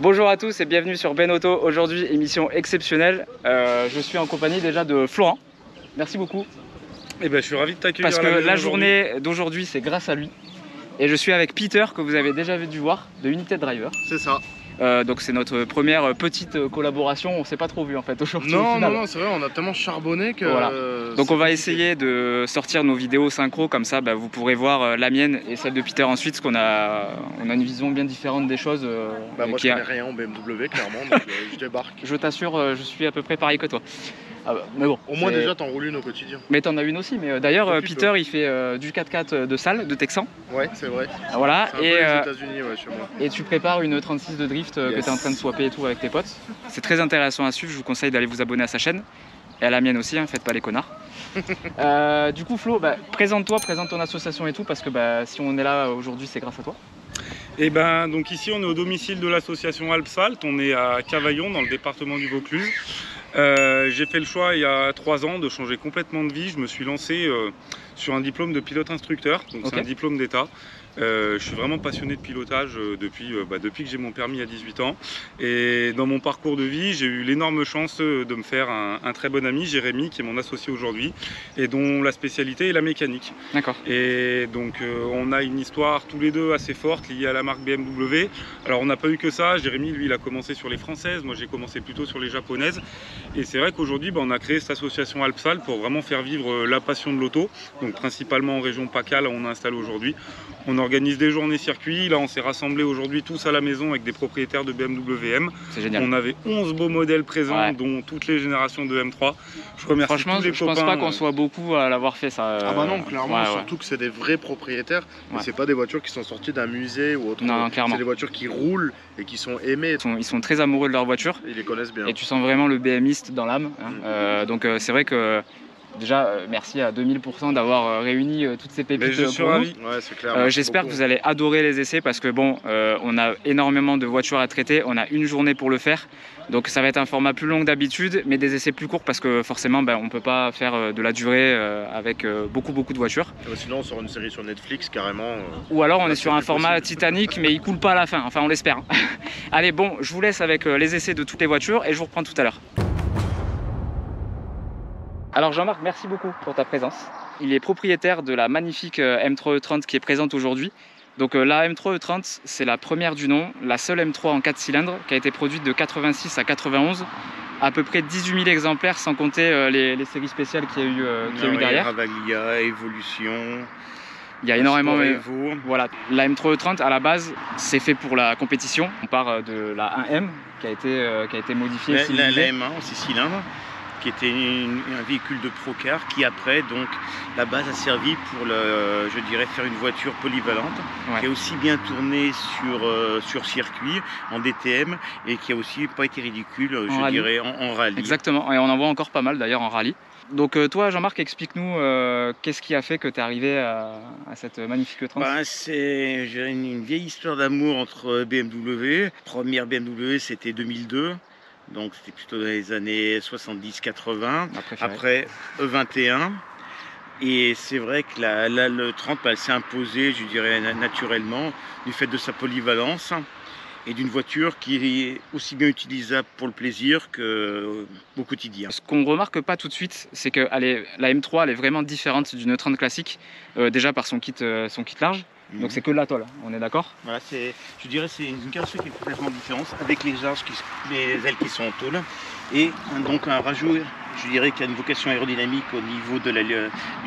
Bonjour à tous et bienvenue sur Ben Auto. Aujourd'hui, émission exceptionnelle. Je suis en compagnie déjà de Florent. Merci beaucoup. Eh ben, je suis ravi de t'accueillir. Parce que la journée d'aujourd'hui, c'est grâce à lui. Et je suis avec Peter, que vous avez déjà dû voir, de United Driver. C'est ça. Donc c'est notre première petite collaboration. On s'est pas trop vu en fait aujourd'hui. Non, c'est vrai, on a tellement charbonné que. Voilà. Donc on va essayer de sortir nos vidéos synchro, comme ça vous pourrez voir la mienne et celle de Peter ensuite, parce qu'on a une vision bien différente des choses. Moi je connais rien en BMW clairement, donc je débarque. Je t'assure, je suis à peu près pareil que toi. Mais bon, au moins déjà t'en roules une au quotidien. Mais t'en as une aussi, mais d'ailleurs Peter il fait du 4x4 de salle, de Texan. Ouais, c'est vrai. Voilà. Et les États-Unis, ouais, chez moi. Et tu prépares une 36 de drift que tu es en train de swapper et tout avec tes potes. C'est très intéressant à suivre, je vous conseille d'aller vous abonner à sa chaîne. Et à la mienne aussi, faites pas les connards. Du coup Flo, présente-toi, présente ton association et tout, parce que si on est là aujourd'hui c'est grâce à toi. Et donc ici on est au domicile de l'association Alpsalt, on est à Cavaillon dans le département du Vaucluse. J'ai fait le choix il y a 3 ans de changer complètement de vie. Je me suis lancé sur un diplôme de pilote instructeur, donc c'est un diplôme d'État. Je suis vraiment passionné de pilotage depuis que j'ai mon permis à 18 ans. Et dans mon parcours de vie, j'ai eu l'énorme chance de me faire un très bon ami, Jérémy, qui est mon associé aujourd'hui, et dont la spécialité est la mécanique. D'accord. Et donc on a une histoire tous les deux assez forte liée à la marque BMW. Alors on n'a pas eu que ça, Jérémy lui il a commencé sur les françaises, moi j'ai commencé plutôt sur les japonaises. Et c'est vrai qu'aujourd'hui on a créé cette association Alpsalt pour vraiment faire vivre la passion de l'auto, donc principalement en région PACA, là on installe aujourd'hui. On organise des journées circuits, là on s'est rassemblés aujourd'hui tous à la maison avec des propriétaires de BMW M. C'est génial. On avait 11 beaux modèles présents, dont toutes les générations de M3. Je remercie Franchement, tous les je copains. pense pas qu'on soit beaucoup à l'avoir fait ça. Ah bah non, clairement, surtout que c'est des vrais propriétaires. Et c'est pas des voitures qui sont sorties d'un musée ou autre. Non, clairement. C'est des voitures qui roulent et qui sont aimées. Ils sont très amoureux de leur voiture. Ils les connaissent bien. Et tu sens vraiment le BMiste dans l'âme. Donc c'est vrai que déjà, merci à 2000% d'avoir réuni toutes ces pépites. Je suis ravi. Ouais, c'est clair. J'espère que vous allez adorer les essais parce que on a énormément de voitures à traiter. On a une journée pour le faire. Donc ça va être un format plus long que d'habitude, mais des essais plus courts parce que forcément, on ne peut pas faire de la durée avec beaucoup de voitures. Sinon, on sort une série sur Netflix carrément. Ou alors on est sur un format Titanic, mais il coule pas à la fin. Enfin, on l'espère. Allez, je vous laisse avec les essais de toutes les voitures et je vous reprends tout à l'heure. Alors Jean-Marc, merci beaucoup pour ta présence. Il est propriétaire de la magnifique M3 E30 qui est présente aujourd'hui. Donc la M3 E30, c'est la première du nom, la seule M3 en 4 cylindres qui a été produite de 86 à 91. À peu près 18 000 exemplaires sans compter les séries spéciales qu'il y a eu derrière. Ravalia, Evolution. Il y a énormément. Evo. Voilà, la M3 E30 à la base, c'est fait pour la compétition. On part de la 1M qui a été modifiée. La M1 en 6 cylindres, qui était un véhicule de Procar qui après donc la base a servi pour faire une voiture polyvalente qui a aussi bien tourné sur circuit en DTM et qui a aussi pas été ridicule en rallye. Exactement, et on en voit encore pas mal d'ailleurs en rallye. Donc toi Jean-Marc, explique-nous qu'est-ce qui a fait que tu es arrivé à cette magnifique E30. C'est une vieille histoire d'amour entre BMW. Première BMW c'était 2002. Donc c'était plutôt dans les années 70-80, après E21. Et c'est vrai que le 30 elle s'est imposée, je dirais naturellement, du fait de sa polyvalence et d'une voiture qui est aussi bien utilisable pour le plaisir qu'au quotidien. Ce qu'on ne remarque pas tout de suite, c'est que la M3 elle est vraiment différente d'une E30 classique, déjà par son kit large. Donc c'est que la tôle, on est d'accord? Voilà, je dirais c'est une carrosserie qui est complètement différente, avec les ailes qui sont en tôle, et donc un rajout, je dirais, qui a une vocation aérodynamique au niveau de la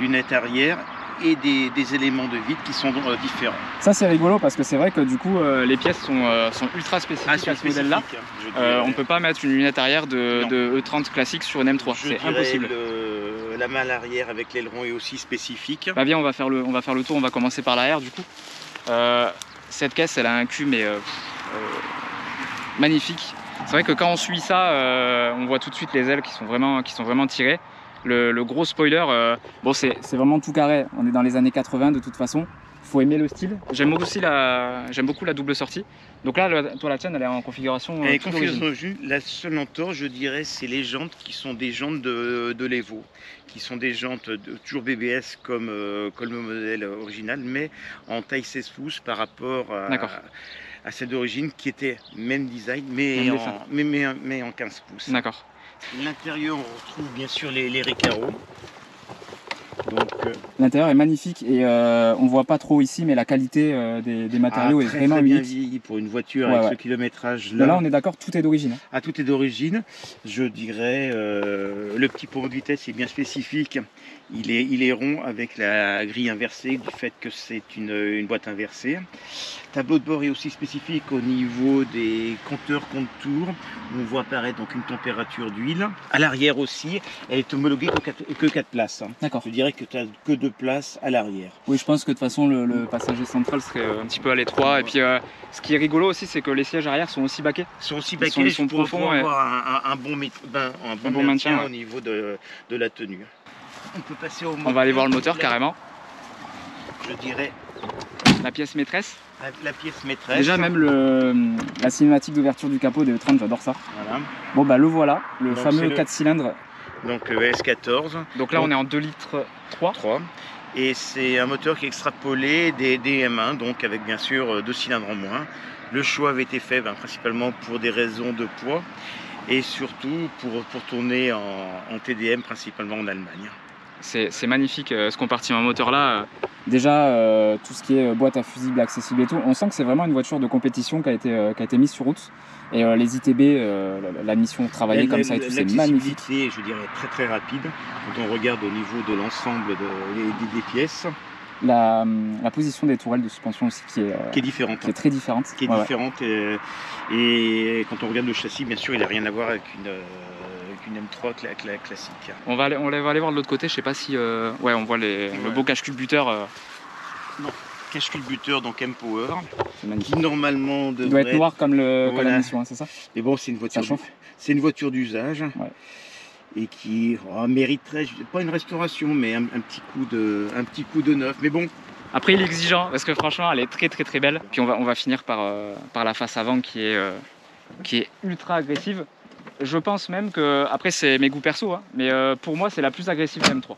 lunette arrière, et des éléments de vide qui sont différents. Ça c'est rigolo parce que c'est vrai que du coup les pièces sont ultra spécifiques à ce modèle-là. On ne peut pas mettre une lunette arrière de E30 classique sur une M3, c'est impossible. La malle arrière avec l'aileron est aussi spécifique. Viens, on va faire le tour, on va commencer par l'arrière du coup. Cette caisse elle a un cul mais magnifique. C'est vrai que quand on suit ça, on voit tout de suite les ailes qui sont vraiment tirées. Le gros spoiler, c'est vraiment tout carré, on est dans les années 80 de toute façon. Faut aimer le style. J'aime beaucoup la double sortie. Donc là, toi la tienne, elle est en configuration. La seule entorse, je dirais, c'est les jantes qui sont des jantes de l'Evo, qui sont des jantes toujours BBS comme le modèle original, mais en taille 16 pouces par rapport à celle d'origine qui était même design, mais en 15 pouces. D'accord. L'intérieur, on retrouve bien sûr les récarreaux. Donc, l'intérieur est magnifique et on voit pas trop ici, mais la qualité des matériaux est vraiment très bien unique. vieilli pour une voiture avec ce kilométrage là. Mais là, on est d'accord, tout est d'origine. Ah, tout est d'origine. Je dirais le petit pommeau de vitesse est bien spécifique. Il est rond avec la grille inversée du fait que c'est une boîte inversée. Tableau de bord est aussi spécifique au niveau des compteurs compte-tours. On voit apparaître donc une température d'huile. À l'arrière aussi, elle est homologuée que 4 places. D'accord. Je dirais que tu n'as que 2 places à l'arrière. Oui, je pense que de toute façon, le passager central serait un petit peu à l'étroit. Et puis, ce qui est rigolo aussi, c'est que les sièges arrière sont aussi baqués. Ils sont aussi baqués, ils sont profonds, pour avoir un bon maintien au niveau de la tenue. On peut passer au moteur. On va aller voir le moteur carrément. Je dirais la pièce maîtresse. La pièce maîtresse. Déjà même la cinématique d'ouverture du capot de E30, j'adore ça. Voilà. Bon bah le voilà, le fameux 4 cylindres. Donc le S14. Donc là on est en 2 litres 3. Et c'est un moteur qui est extrapolé des M1, donc avec bien sûr 2 cylindres en moins. Le choix avait été fait principalement pour des raisons de poids et surtout pour tourner en TDM, principalement en Allemagne. C'est magnifique ce compartiment moteur là. Déjà tout ce qui est boîte à fusible accessible et tout, on sent que c'est vraiment une voiture de compétition qui a été mise sur route. Et les ITB, la mission travaillée comme ça et tout, c'est magnifique. Je dirais très très rapide quand on regarde au niveau de l'ensemble des pièces. La position des tourelles de suspension aussi qui est différente. Qui est très différente. Qui est différente et quand on regarde le châssis, bien sûr, il n'a rien à voir avec une M3 classique. On va aller voir de l'autre côté, je sais pas si... Ouais, on voit le beau cache-culbuteur. Non, cache-culbuteur, donc M-Power, qui normalement devrait... Il doit être noir comme la mission, hein, c'est ça? Mais bon, c'est une voiture d'usage. Ouais. Et qui mériterait, pas une restauration, mais un petit coup de neuf. Mais bon. Après, il est exigeant, parce que franchement, elle est très très très belle. Puis on va finir par la face avant qui est ultra agressive. Je pense même que, après c'est mes goûts perso, hein, mais pour moi c'est la plus agressive de M3.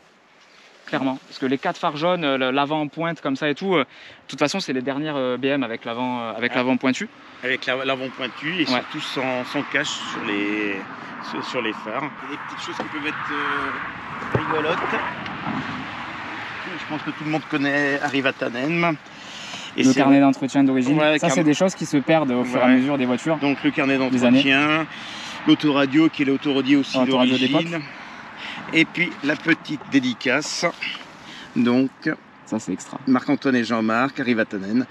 Clairement. Parce que les 4 phares jaunes, l'avant en pointe comme ça et tout, de toute façon c'est les dernières BM avec l'avant pointu. Avec l'avant pointu et surtout sans cache sur les phares. Il y a des petites choses qui peuvent être rigolotes. Je pense que tout le monde connaît Arrivatanen. Et le carnet d'entretien d'origine, ça c'est des choses qui se perdent au fur et à mesure des voitures. Donc le carnet d'entretien, l'autoradio qui est l'autoradio aussi d'origine. Et puis la petite dédicace. Donc ça c'est extra. Marc-Antoine et Jean-Marc, Arrivatanen.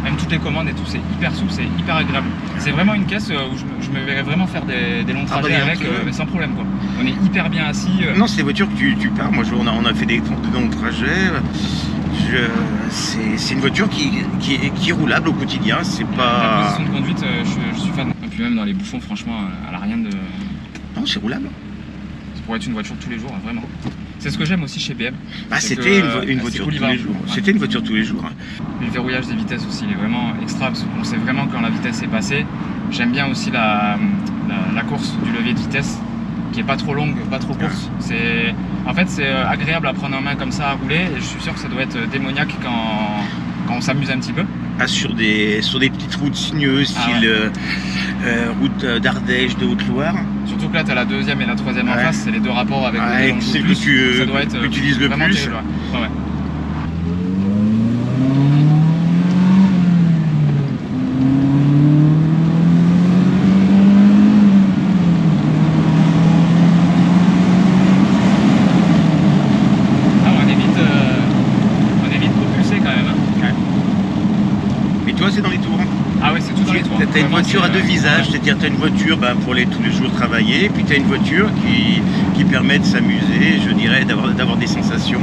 Même toutes les commandes et tout, c'est hyper souple, c'est hyper agréable. C'est vraiment une caisse où je me verrais vraiment faire des longs trajets avec, mais sans problème quoi. On est hyper bien assis. Non, c'est des voitures que tu pars. Moi, on a fait des longs trajets. C'est une voiture qui est roulable au quotidien. C'est pas. La position de conduite, je suis fan. Et puis même dans les bouchons, franchement, elle a rien de. Non, c'est roulable. C'est pour être une voiture de tous les jours, hein, vraiment. C'est ce que j'aime aussi chez BM. C'était une voiture tous les jours. C'était une voiture tous les jours. Le verrouillage des vitesses aussi, il est vraiment extra. Parce qu'on sait vraiment quand la vitesse est passée. J'aime bien aussi la course du levier de vitesse, qui est pas trop longue, pas trop courte. En fait, c'est agréable à prendre en main comme ça, à rouler. Et je suis sûr que ça doit être démoniaque quand on s'amuse un petit peu. Sur des petites routes sinueuses, style route d'Ardèche, de Haute-Loire. Surtout que là, tu as la deuxième et la troisième en face, c'est les deux rapports avec le c'est que tu utilises le plus. Terrible, ouais. C'est dans les tours. Ah ouais, c'est tout dans les tours. Tu as une voiture à deux visages, c'est-à-dire tu as une voiture pour tous les jours travailler, puis tu as une voiture qui permet de s'amuser, je dirais, d'avoir des sensations.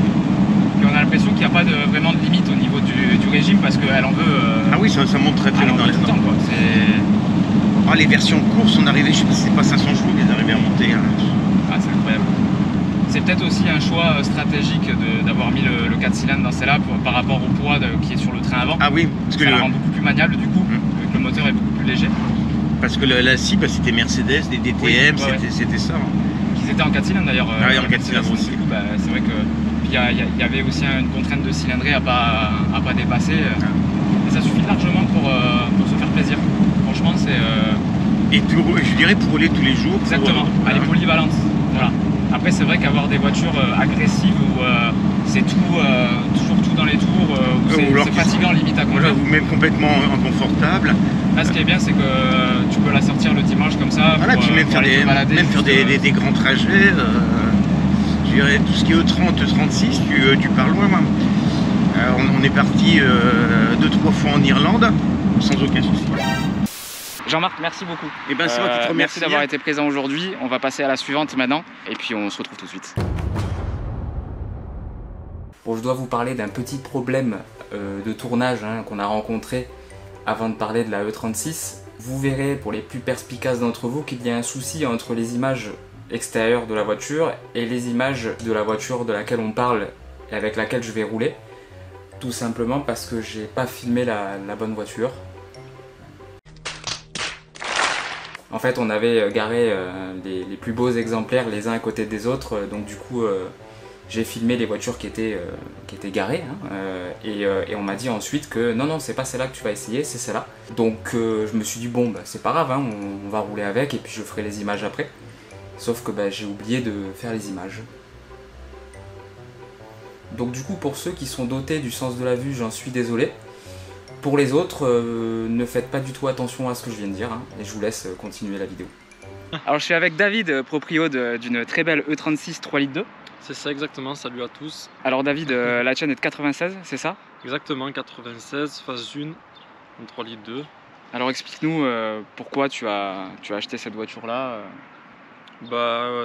Et on a l'impression qu'il n'y a pas vraiment de limite au niveau du régime parce qu'elle en veut. Ah oui, ça monte très vite dans les temps. Les versions courses, on arrivait, je sais pas si c'est pas 500 chevaux qu'elles arrivaient à monter. Ah, c'est incroyable. C'est peut-être aussi un choix stratégique d'avoir mis le 4 cylindres dans celle-là par rapport au poids qui est sur le train avant. Ah oui, parce que ça la rend beaucoup plus maniable du coup, vu que le moteur est beaucoup plus léger. Parce que la cible, c'était Mercedes, des DTM, c'était ça. Qu'ils étaient en 4 cylindres d'ailleurs. En 4 cylindres aussi. Du coup, c'est vrai que il y avait aussi une contrainte de cylindrée à pas dépasser. Et ça suffit largement pour se faire plaisir. Franchement, c'est... Et je dirais pour rouler tous les jours. Exactement, elle est polyvalente. Voilà. Après, c'est vrai qu'avoir des voitures agressives où c'est toujours tout dans les tours, où c'est fatigant limite à conduire. Ou même complètement inconfortable. Là, ce qui est bien, c'est que tu peux la sortir le dimanche comme ça. Voilà, puis même faire des grands trajets. Je dirais tout ce qui est E30, E36, tu pars loin. On est parti 2-3 fois en Irlande, sans aucun souci. Jean-Marc, merci beaucoup. Et ben, c'est moi qui te remercie. Merci d'avoir été présent aujourd'hui. On va passer à la suivante maintenant. Et puis on se retrouve tout de suite. Bon, je dois vous parler d'un petit problème de tournage qu'on a rencontré avant de parler de la E36. Vous verrez pour les plus perspicaces d'entre vous qu'il y a un souci entre les images extérieures de la voiture et les images de la voiture de laquelle on parle et avec laquelle je vais rouler. Tout simplement parce que j'ai pas filmé la bonne voiture. En fait, on avait garé les plus beaux exemplaires les uns à côté des autres, donc du coup j'ai filmé les voitures qui étaient garées, et on m'a dit ensuite que non, c'est pas celle-là que tu vas essayer, c'est celle-là. Donc je me suis dit bon, c'est pas grave, on va rouler avec et puis je ferai les images après. Sauf que j'ai oublié de faire les images. Donc du coup, pour ceux qui sont dotés du sens de la vue, j'en suis désolé. Pour les autres, ne faites pas du tout attention à ce que je viens de dire, et je vous laisse continuer la vidéo. Alors je suis avec David, proprio d'une très belle E36 3 litres 2. C'est ça exactement, salut à tous. Alors David, la tienne est de 96, c'est ça? Exactement, 96, phase 1, en 3 litres 2. Alors explique-nous pourquoi tu as acheté cette voiture-là.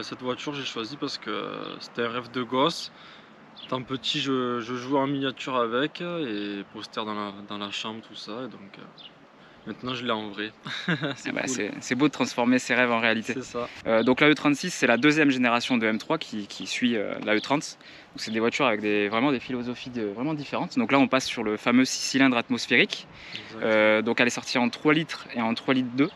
Cette voiture j'ai choisi parce que c'était un rêve de gosse. Étant petit, je jouais en miniature avec et poster dans la chambre, tout ça. Et donc maintenant, je l'ai en vrai. C'est beau de transformer ses rêves en réalité. C'est ça. Donc la E36, c'est la deuxième génération de M3 qui suit la E30. C'est des voitures avec vraiment des philosophies vraiment différentes. Donc là, on passe sur le fameux 6 cylindres atmosphérique. Donc elle est sortie en 3 litres et en 3 litres 2. Ouais.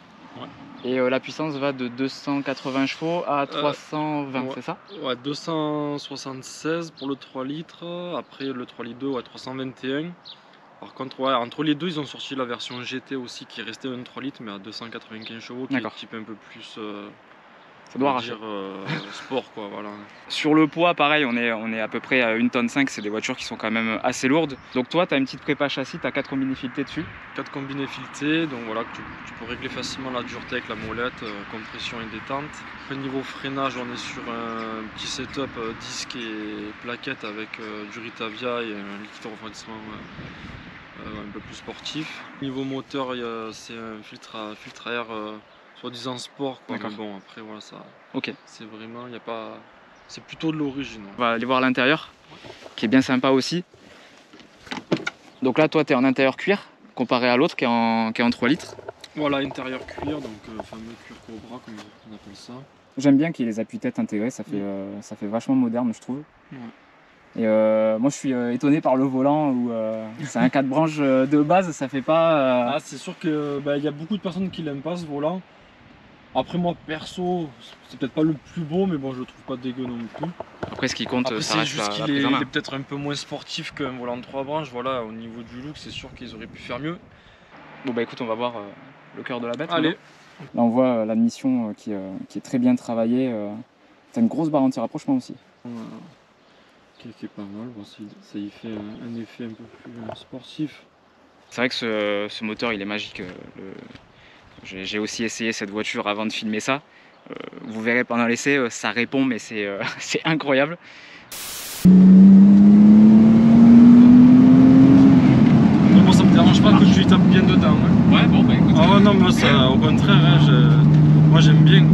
Et la puissance va de 280 chevaux à 320, c'est ça? Ouais, 276 pour le 3 litres, après le 3 litres 2 à 321. Par contre, entre les deux, ils ont sorti la version GT aussi qui restait un 3 litres mais à 295 chevaux, qui est un type un peu plus ça doit arracher. Sport quoi, voilà. Sur le poids, pareil, on est à peu près à 1,5 tonne, c'est des voitures qui sont quand même assez lourdes. Donc toi, tu as une petite prépa châssis, tu as 4 combinés filetés dessus. 4 combinés filetés, donc voilà, tu peux régler facilement la dureté avec la molette, compression et détente. Au niveau freinage, on est sur un petit setup disque et plaquette avec du Ritavia et un liquide refroidissement un peu plus sportif. Au niveau moteur, c'est un filtre à air soi-disant sport, quoi. Mais bon, après voilà, ça. Ok. C'est vraiment, il y a pas. C'est plutôt de l'origine. On va aller voir l'intérieur, qui est bien sympa aussi. Donc là, toi, tu es en intérieur cuir, comparé à l'autre qui est en 3 litres. Voilà, intérieur cuir, donc fameux cuir Cobra, comme on appelle ça. J'aime bien qu'il y ait les appuis-têtes intégrés, ça fait vachement moderne, je trouve. Ouais. Et moi, je suis étonné par le volant où c'est un 4 branches de base, ça fait pas. Ah, c'est sûr que y a beaucoup de personnes qui l'aiment pas ce volant. Après moi perso, c'est peut-être pas le plus beau, mais bon, je le trouve pas dégueu non plus. Après, ce qui compte, après, ça reste juste la qu'il prise en main. est peut-être un peu moins sportif qu'un volant de 3 branches. Voilà, au niveau du look, c'est sûr qu'ils auraient pu faire mieux. Bon bah écoute, on va voir le cœur de la bête. Allez. Là, on voit l'admission qui est très bien travaillée. T'as une grosse barre anti-rapprochement aussi. Qui est pas mal. Bon, ça y fait un effet un peu plus sportif. C'est vrai que ce moteur, il est magique. J'ai aussi essayé cette voiture avant de filmer ça. Vous verrez pendant l'essai, ça répond, mais c'est incroyable. Bon, ça me dérange pas que tu tapes bien dedans. Hein. Ouais, bon, bah écoute. Ah ouais, non, mais ça, au contraire, hein, moi j'aime bien.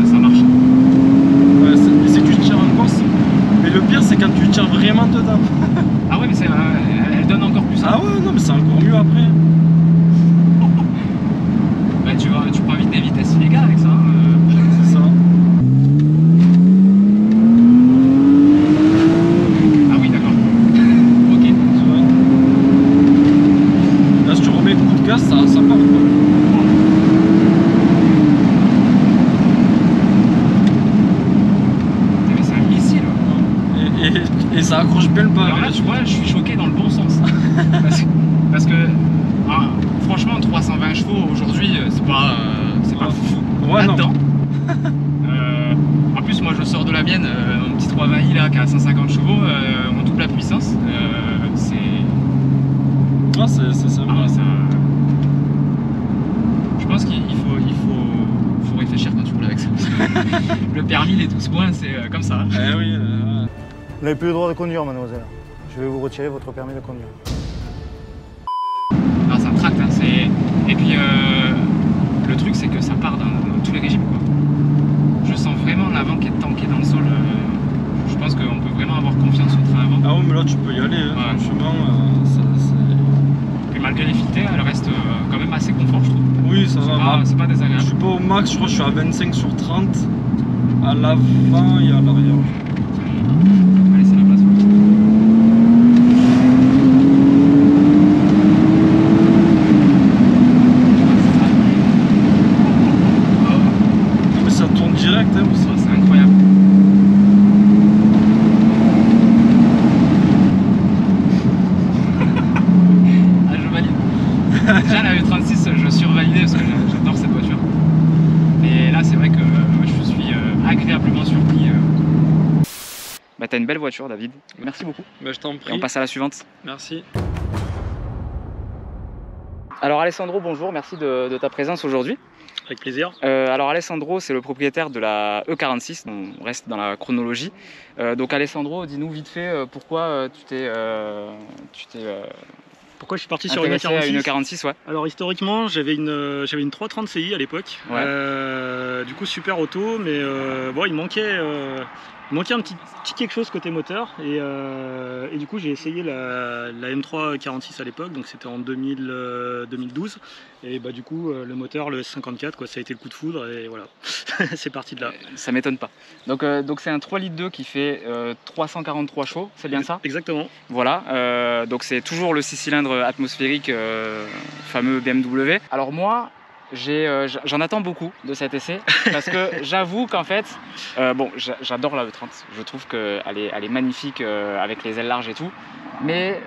Ça marche. Ouais, c'est que tu tires en course. Mais le pire, c'est quand tu tires vraiment dedans. Ah ouais, mais elle donne encore plus. Ah ouais, non, mais c'est encore mieux après. Bah, tu prends vite des vitesses illégales avec ça. C'est ça. Ah oui, d'accord. Ok. Tu vois. Là, si tu remets le coup de gaz, ça part quoi. Mais c'est un missile. Et ça accroche bien le pas. Alors là, tu vois, je suis choqué dans le bon sens. parce que franchement, 320 chevaux aujourd'hui, c'est pas fou. Ouais, là-dedans. En plus, moi je sors de la mienne, mon petit 320i là qui a 150 chevaux, on double la puissance. C'est. Ah, c'est sympa. Je pense qu'il faut réfléchir quand tu roules avec ça. Le permis, les 12 points, c'est comme ça. Eh oui. Vous n'avez plus le droit de conduire, mademoiselle. Je vais vous retirer votre permis de conduire. Ah, c'est un tract, hein, et puis le truc c'est que ça part dans tous les régimes, quoi. Je sens vraiment l'avant qui est tanké dans le sol. Je pense qu'on peut vraiment avoir confiance au train avant. Ah ouais, mais là tu peux y aller, hein. Ouais. Franchement, Puis malgré les filtres, elle reste quand même assez confort, je trouve. oui, ça va. C'est pas Je désagréable. suis pas au max, je crois que je suis à 25 sur 30 à l'avant et à l'arrière. On va laisser la place. Non, mais ça tourne direct, hein, aussi. C'est incroyable. Ah, je valide. Déjà la E36, je survalidais parce que j'adore cette voiture. Et là, c'est vrai que je suis agréablement surpris. Bah, t'as une belle voiture, David. Merci beaucoup. Bah, je t'en Et prie. on passe à la suivante. Merci. Alors Alessandro, bonjour, merci de ta présence aujourd'hui. Avec plaisir. Alors Alessandro, c'est le propriétaire de la E46, on reste dans la chronologie. Donc Alessandro, dis-nous vite fait pourquoi tu t'es Pourquoi je suis parti sur une intéressé à une E46? E46, ouais. Alors historiquement, j'avais une 330 CI à l'époque. Ouais. Du coup super auto, mais bon, il manquait un petit quelque chose côté moteur. Et du coup j'ai essayé la M3 46 à l'époque, donc c'était en 2012. Et bah du coup le moteur, le S54, quoi, ça a été le coup de foudre et voilà, c'est parti de là. Ça m'étonne pas. Donc c'est un 3 litres 2 qui fait 343 chevaux, c'est bien ça? Exactement. Voilà, donc c'est toujours le 6 cylindres atmosphérique fameux BMW. Alors moi, j'en attends beaucoup de cet essai parce que j'avoue qu'en fait, bon, j'adore la E30, je trouve qu'elle est magnifique avec les ailes larges et tout, mais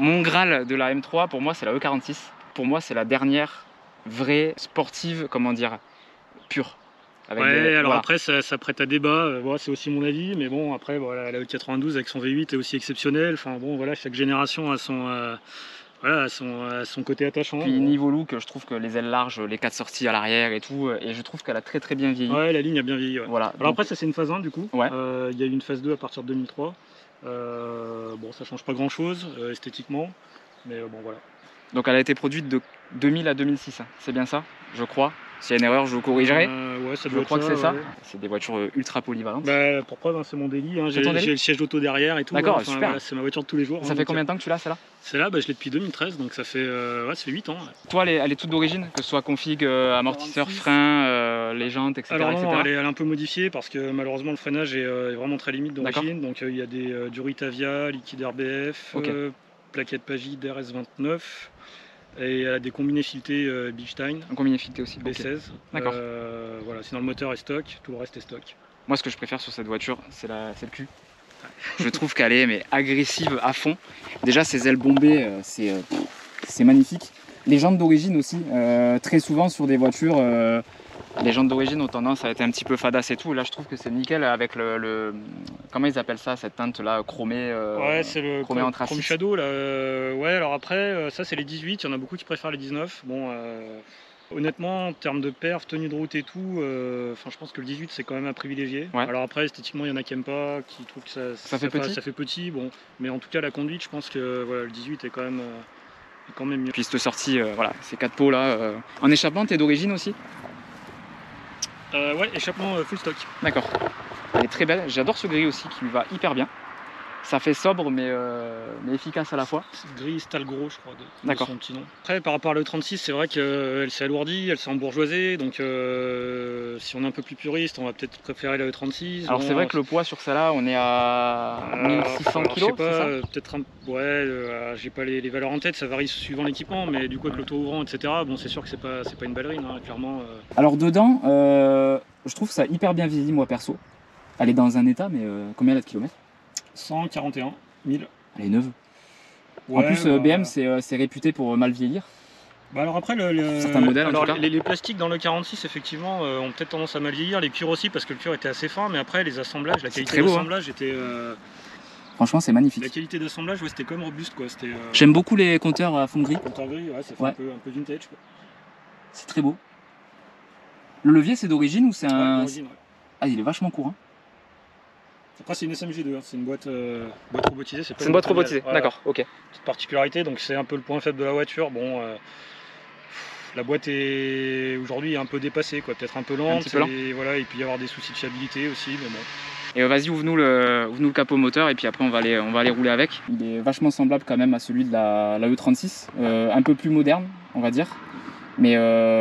mon Graal de la M3 pour moi c'est la E46. Pour moi c'est la dernière vraie sportive, comment dire, pure. Avec Alors voilà. après ça prête à débat, voilà, c'est aussi mon avis, mais bon après voilà, la E92 avec son V8 est aussi exceptionnelle, enfin bon voilà, chaque génération a son côté attachant. Puis niveau look, je trouve que les ailes larges, les 4 sorties à l'arrière et tout, et je trouve qu'elle a très très bien vieilli. Ouais, la ligne a bien vieilli. Ouais. Voilà. Alors après ça c'est une phase 1 du coup, Ouais. il y a eu une phase 2 à partir de 2003, bon ça change pas grand chose esthétiquement, mais bon voilà. Donc elle a été produite de 2000 à 2006, hein. C'est bien ça, je crois. S'il y a une erreur, je vous corrigerai. Ouais, ça Je doit crois être que c'est ça. ouais. C'est des voitures ultra polyvalentes. Bah, pour preuve, hein, c'est mon délit, hein. C'est ton délit J'ai le siège auto derrière et tout. D'accord, enfin, super. voilà, c'est ma voiture de tous les jours. Ça fait combien de temps que tu l'as, celle-là? Celle-là, bah, je l'ai depuis 2013, donc ça fait 8 ans. Ouais. Toi, elle est toute d'origine, que ce soit config, amortisseur, 46. frein, les jantes, etc. Alors non, etc. elle est un peu modifiée parce que malheureusement le freinage est vraiment très limite d'origine. Donc il y a du Ritavia, liquide RBF, Ok. plaquette Pagide RS29 et elle a des combinés filetés Bilstein Un combiné fileté aussi. ok. B16. D'accord. Voilà, sinon le moteur est stock, tout le reste est stock. Moi, ce que je préfère sur cette voiture, c'est le cul. Je trouve qu'elle est mais agressive à fond. Déjà, ses ailes bombées, c'est magnifique. Les jantes d'origine aussi, très souvent sur des voitures, les jantes d'origine ont tendance à être un petit peu fadasse et tout. Là, je trouve que c'est nickel avec le comment ils appellent ça, cette teinte là chromée. Ouais, c'est le chromé anthracite. Chrome Shadow là. Ouais, alors après, ça c'est les 18, il y en a beaucoup qui préfèrent les 19. Bon, honnêtement, en termes de perf, tenue de route et tout, je pense que le 18 c'est quand même à privilégier. Ouais. Alors après, esthétiquement, il y en a qui aiment pas, qui trouvent que Ça fait petit. ça fait petit. Bon, mais en tout cas, la conduite, je pense que voilà, le 18 est quand même mieux. Puis cette sortie, voilà, ces 4 pots là. En échappement, t'es d'origine aussi? Ouais, échappement full stock. D'accord. Elle est très belle. J'adore ce gris aussi qui lui va hyper bien. Ça fait sobre mais efficace à la fois. C'est gris Stalgro, je crois, de D'accord. son petit nom. Après, par rapport à la E36, c'est vrai qu'elle s'est alourdie, elle s'est embourgeoisée. Donc, si on est un peu plus puriste, on va peut-être préférer la E36. Alors Bon, c'est vrai que le poids sur celle-là, on est à 1600 alors, kg, je sais c'est pas, ça? peut-être j'ai pas les valeurs en tête, ça varie suivant l'équipement, mais du coup avec l'auto-ouvrant, etc., bon c'est sûr que c'est pas une ballerine, hein, clairement. Alors dedans, je trouve ça hyper bien vieilli moi perso. Elle est dans un état, mais combien elle a de kilomètres? 141 000. Elle est neuve. Ouais, en plus, bah, BM, c'est réputé pour mal vieillir. Bah alors après, Certains modèles, alors en tout cas. les plastiques dans le 46, effectivement, ont peut-être tendance à mal vieillir. Les cuirs aussi, parce que le cuir était assez fin. Mais après, les assemblages, la qualité très beau, d'assemblage était... Franchement, c'est magnifique. La qualité d'assemblage, ouais, c'était quand même robuste, quoi. J'aime beaucoup les compteurs à fond gris. Compteur gris, ouais, ça fait Ouais. un peu vintage, quoi. C'est très beau. Le levier, c'est d'origine ou c'est Ouais, un... d'origine, ouais. Ah, il est vachement court. Hein. Après, c'est une SMG2, hein. C'est une boîte robotisée. C'est une boîte robotisée, Voilà. d'accord, ok. Petite particularité, donc c'est un peu le point faible de la voiture. Bon, la boîte est aujourd'hui un peu dépassée, quoi, peut-être un peu lente. petit peu lent. Et voilà, il peut y avoir des soucis de fiabilité aussi, mais bon. Et vas-y, ouvre-nous le capot moteur et puis après on va aller rouler avec. Il est vachement semblable quand même à celui de la E36, un peu plus moderne, on va dire. Mais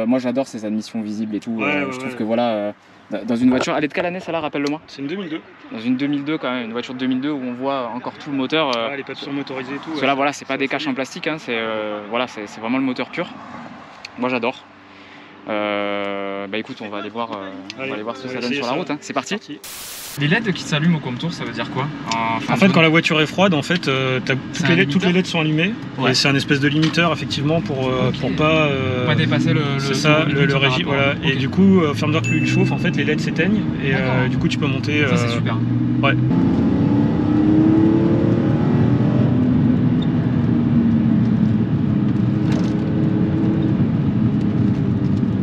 moi j'adore ces admissions visibles et tout. Je trouve que voilà, dans une voiture, elle est de quelle année celle-là, rappelle-le-moi? C'est une 2002. Dans une 2002 quand même, une voiture de 2002 où on voit encore tout le moteur. Les papillons motorisés et tout. Cela, voilà, c'est pas des caches en plastique, hein, c'est vraiment le moteur pur. Moi j'adore. Bah écoute, on va aller voir ce que ça donne sur la route. Hein. C'est parti. Les LED qui s'allument au contour, ça veut dire quoi? En fait, quand la voiture est froide, en fait, toutes les LED sont allumées. Ouais. Et c'est un espèce de limiteur, effectivement, pour pas dépasser le régime. Voilà. Okay. Et du coup, au fur et à mesure que l'huile chauffe, en fait, les LED s'éteignent. Et du coup, tu peux monter. Ça, c'est super. Ouais.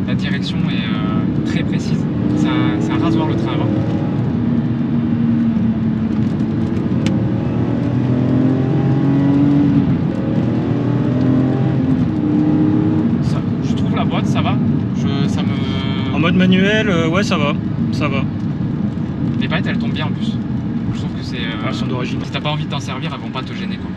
La direction est très précise. C'est un rasoir le train avant. Je trouve la boîte, ça va. En mode manuel, ouais, ça va. Les paillettes, elles tombent bien en plus. Je trouve que c'est. Elles sont d'origine. Si t'as pas envie de t'en servir, elles vont pas te gêner, quoi.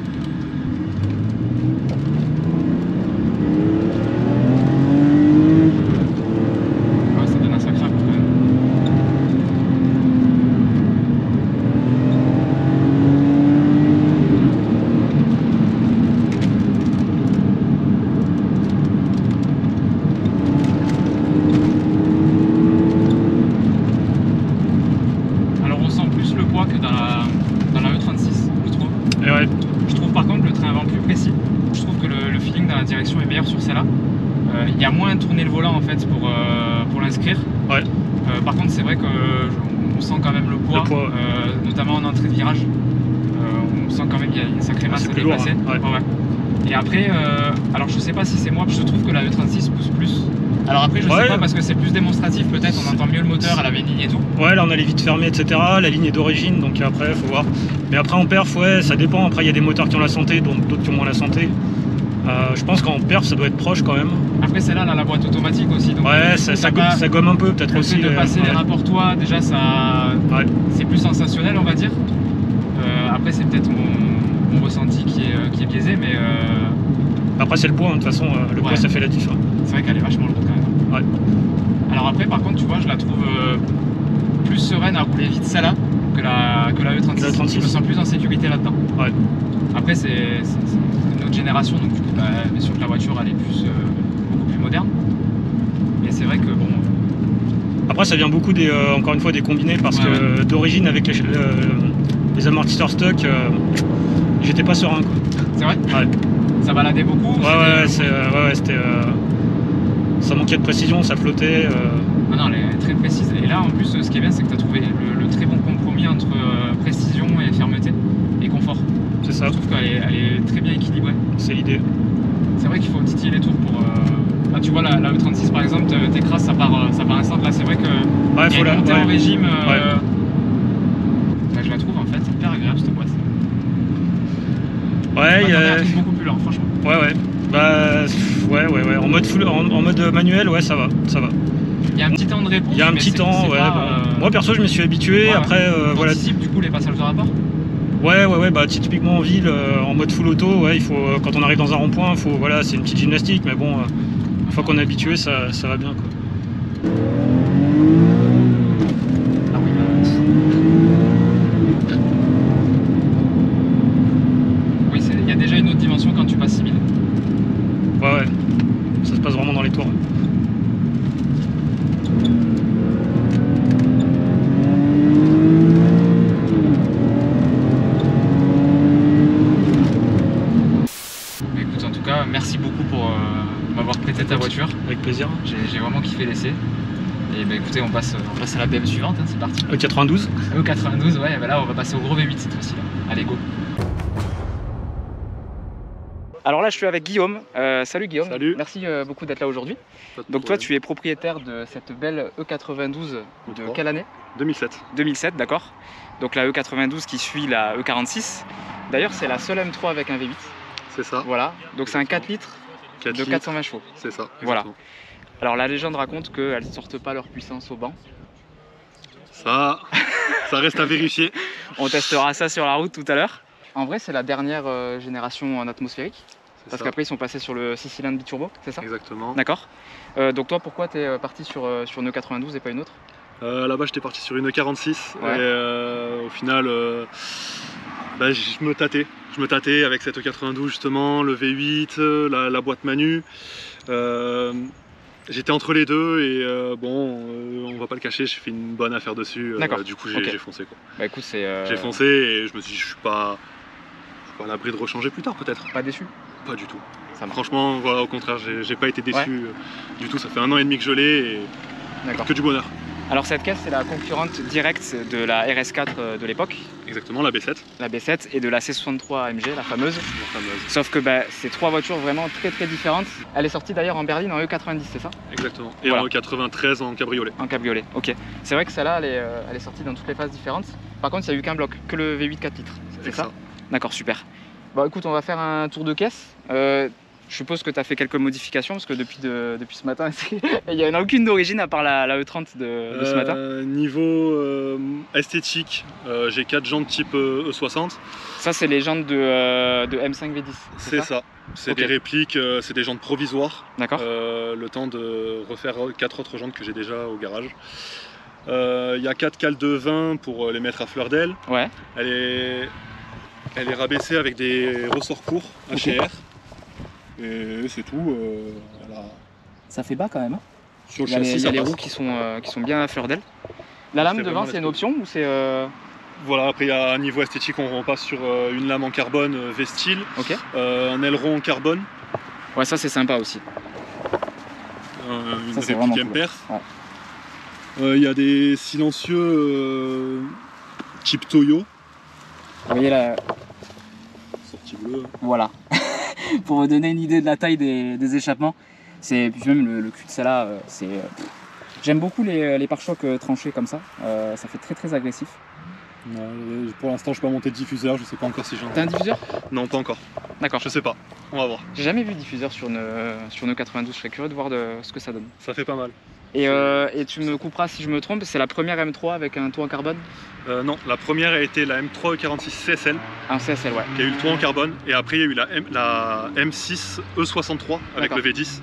Il y a moins tourné le volant en fait pour l'inscrire. Ouais. Par contre c'est vrai qu'on sent quand même le poids. Notamment en entrée de virage. On sent quand même qu'il y a une sacrée masse à déplacer. Hein. Ouais. Et après, alors je sais pas si c'est moi, je trouve que la E36 pousse plus. Alors après je sais pas parce que c'est plus démonstratif peut-être, on entend mieux le moteur, elle avait une ligne et tout. Ouais, là on a les vitres fermées etc, la ligne est d'origine donc après faut voir. Mais après en perf, ouais ça dépend, après il y a des moteurs qui ont la santé, donc d'autres qui ont moins la santé. Je pense qu'en perf ça doit être proche quand même. Après celle-là, elle a la boîte automatique aussi. Donc ouais, ça gomme un peu peut-être aussi. De passer les rapports toit, déjà c'est plus sensationnel on va dire. Après c'est peut-être mon ressenti qui est biaisé, mais... Après c'est le poids, de toute façon le poids ça fait la différence. C'est vrai qu'elle est vachement lourde quand même. Ouais. Alors après par contre tu vois, je la trouve plus sereine à rouler vite celle-là que la E36. Je me sens plus en sécurité là-dedans. Ouais. Après c'est une autre génération, donc du coup bien sûr que la voiture elle est beaucoup plus moderne. Mais c'est vrai que bon... Après ça vient beaucoup encore une fois des combinés parce que d'origine avec les amortisseurs stock, j'étais pas serein quoi. C'est vrai? Ouais. Ça baladait beaucoup? C'était... ça manquait de précision, ça flottait. Non, elle est très précise. Et là en plus ce qui est bien c'est que tu as trouvé le très bon compromis entre précision et fermeté et confort. C'est ça. Je trouve qu'elle est très bien équilibrée. C'est l'idée. C'est vrai qu'il faut titiller les tours pour... Là tu vois la E36 par exemple, t'écrases, ça part instant. Là c'est vrai que il y a une montée en régime. Là, je la trouve en fait hyper agréable cette boîte. Ouais, il y a... un truc beaucoup plus lent franchement. Ouais. Bah ouais. En mode manuel, ouais ça va. Il y a un petit temps de réponse. Il y a un petit temps, ouais. Bon. Moi perso je me suis habitué, après voilà. T'anticipes du coup les passages de rapport? Ouais, bah typiquement en ville, en mode full auto, ouais, il faut quand on arrive dans un rond-point, voilà, c'est une petite gymnastique, mais bon, une fois qu'on est habitué, ça va bien quoi. Ah oui. Oui, il y a déjà une autre dimension quand tu passes 6000. Ouais, ça se passe vraiment dans les tours. ta voiture. Avec plaisir. J'ai vraiment kiffé l'essai. Et bah écoutez, on passe à la BM suivante, hein, c'est parti. E92. E92, ouais, bah là on va passer au gros V8 cette fois-ci. Allez, go. Alors là, je suis avec Guillaume. Salut Guillaume. Salut. Merci beaucoup d'être là aujourd'hui. Donc toi, tu es propriétaire de cette belle E92 de quelle année? 2007. 2007, d'accord. Donc la E92 qui suit la E46. D'ailleurs, c'est la seule M3 avec un V8. C'est ça. Voilà. Donc c'est un 4 litres de 420 chevaux. C'est ça. Voilà. Alors la légende raconte qu'elles ne sortent pas leur puissance au banc. Ça reste à vérifier. On testera ça sur la route tout à l'heure. En vrai, c'est la dernière génération en atmosphérique. Parce qu'après, ils sont passés sur le 6 cylindres biturbo, c'est ça? Exactement. D'accord. Donc toi, pourquoi tu es parti sur une E92 et pas une autre? Là-bas, j'étais parti sur une E46. Ouais. Et au final, je me tâtais avec cette E92 justement, le V8, la boîte Manu. J'étais entre les deux et on va pas le cacher, j'ai fait une bonne affaire dessus. Du coup, j'ai foncé quoi. Bah écoute, j'ai foncé et je me suis dit, je suis pas à l'abri de rechanger plus tard peut-être. Pas déçu? Pas du tout. Ça marche. Franchement, voilà, au contraire, j'ai pas été déçu du tout. Ça fait 1 an et demi que je l'ai et que du bonheur. Alors cette caisse, c'est la concurrente directe de la RS4 de l'époque. Exactement, la B7. La B7 et de la C63 AMG, la fameuse. Sauf que c'est 3 voitures vraiment très différentes. Elle est sortie d'ailleurs en berline en E90, c'est ça? Exactement. Et voilà. en E93 en cabriolet. En cabriolet, ok. C'est vrai que celle-là, elle est sortie dans toutes les phases différentes. Par contre, il n'y a eu qu'un bloc, que le V8 4 litres. C'est ça? D'accord, super. Bon écoute, on va faire un tour de caisse. Je suppose que tu as fait quelques modifications parce que depuis ce matin, il n'y en a aucune d'origine à part la E30 de ce matin. Niveau esthétique, j'ai 4 jantes type E60. Ça, c'est les jantes de M5 V10. C'est ça. C'est des répliques, c'est des jantes provisoires. D'accord. Le temps de refaire 4 autres jantes que j'ai déjà au garage. Il y a 4 cales de 20 pour les mettre à fleur d'aile. Ouais. Elle est rabaissée avec des ressorts courts HR. Et c'est tout. Voilà. Ça fait bas quand même. Hein. Sur le châssis, il y a les roues qui sont bien à fleur d'aile. La lame devant, c'est une option ou c'est Voilà, après il y a un niveau esthétique, on passe sur une lame en carbone V-Style, un aileron en carbone. Ouais, ça c'est sympa aussi. Une réplique M-Perf. Il y a des silencieux type Toyo. Vous voyez la sortie bleue. Voilà. Pour vous donner une idée de la taille des échappements, puis même le cul de celle-là, j'aime beaucoup les pare-chocs tranchés comme ça. Ça fait très agressif. Pour l'instant, je peux pas monter de diffuseur, je sais pas encore si j'en ai. T'as un diffuseur? Non, pas encore. D'accord. Je sais pas, on va voir. J'ai jamais vu de diffuseur sur une E92, je serais curieux de voir ce que ça donne. Ça fait pas mal. Et tu me couperas si je me trompe, c'est la première M3 avec un toit en carbone? Non, la première a été la M3 E46 CSL. Un CSL, ouais. Qui a eu le toit en carbone. Et après, il y a eu la M6 E63 avec le V10.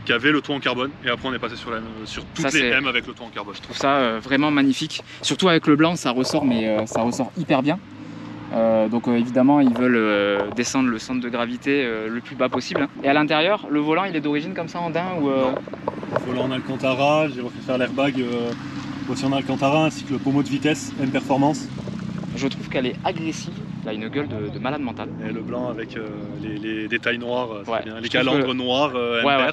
Qui avait le toit en carbone. Et après, on est passé sur toutes les M avec le toit en carbone. Je trouve ça vraiment magnifique. Surtout avec le blanc, ça ressort, mais ça ressort hyper bien. Donc évidemment, ils veulent descendre le centre de gravité le plus bas possible. Hein. Et à l'intérieur, le volant, il est d'origine comme ça en daim ou Non. Le volant en Alcantara, j'ai refait faire l'airbag aussi en Alcantara, ainsi que le pommeau de vitesse M Performance. Je trouve qu'elle est agressive, elle a une gueule de malade mental. Et le blanc avec les détails noirs, bien. Les calandres noirs M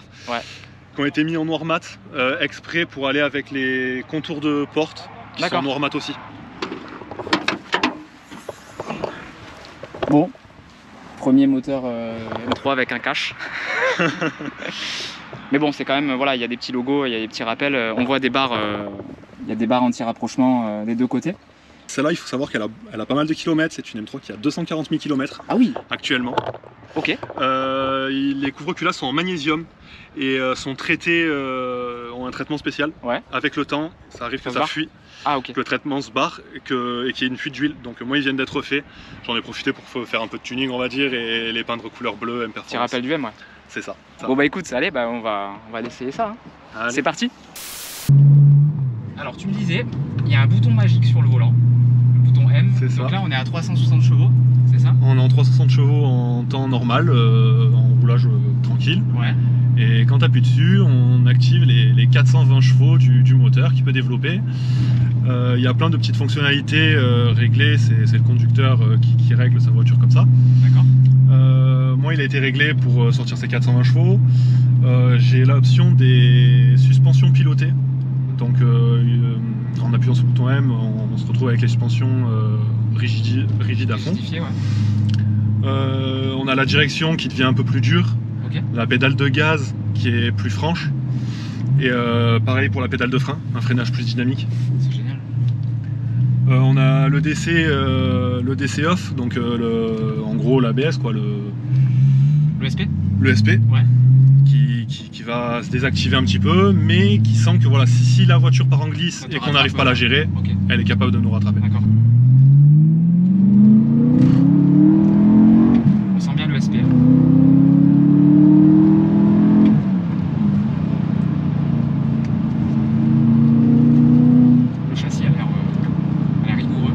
qui ont été mis en noir mat exprès pour aller avec les contours de porte qui sont en noir mat aussi. Bon, premier moteur M3 avec un cache. Mais bon, c'est quand même, voilà, il y a des petits logos, il y a des petits rappels. On voit des barres, il y a des barres anti-rapprochement des deux côtés. Celle-là, il faut savoir qu'elle a pas mal de kilomètres. C'est une M3 qui a 240 000 km actuellement. Ok. Les couvre-culasses sont en magnésium et sont traités, ont un traitement spécial. Avec le temps, ça arrive que ça fuit. Que le traitement se barre et qu'il y ait une fuite d'huile. Donc moi, ils viennent d'être faits. J'en ai profité pour faire un peu de tuning, on va dire, et les peindre couleur bleue, M Performance. Petit rappel du M, C'est ça. Bon bah écoute, allez, on va essayer ça. Hein. C'est parti. Alors tu me disais, il y a un bouton magique sur le volant, le bouton M. Donc là, on est à 360 chevaux, c'est ça? On est en 360 chevaux en temps normal, en roulage tranquille. Et quand tu appuies dessus, on active les 420 chevaux du moteur qui peut développer. Il y a plein de petites fonctionnalités réglées, c'est le conducteur qui règle sa voiture comme ça. D'accord. Moi, il a été réglé pour sortir ses 420 chevaux. J'ai l'option des suspensions pilotées. Donc, en appuyant sur le bouton M, on se retrouve avec les suspensions rigides à fond. On a la direction qui devient un peu plus dure. La pédale de gaz qui est plus franche. Et pareil pour la pédale de frein, un freinage plus dynamique. C'est génial. On a le DC off, donc en gros l'ABS, quoi, le SP. Le SP, ouais. Qui va se désactiver un petit peu, mais qui sent que voilà, si la voiture part en glisse et qu'on n'arrive pas à la gérer, elle est capable de nous rattraper. D'accord. On sent bien le SP. Le châssis a l'air rigoureux.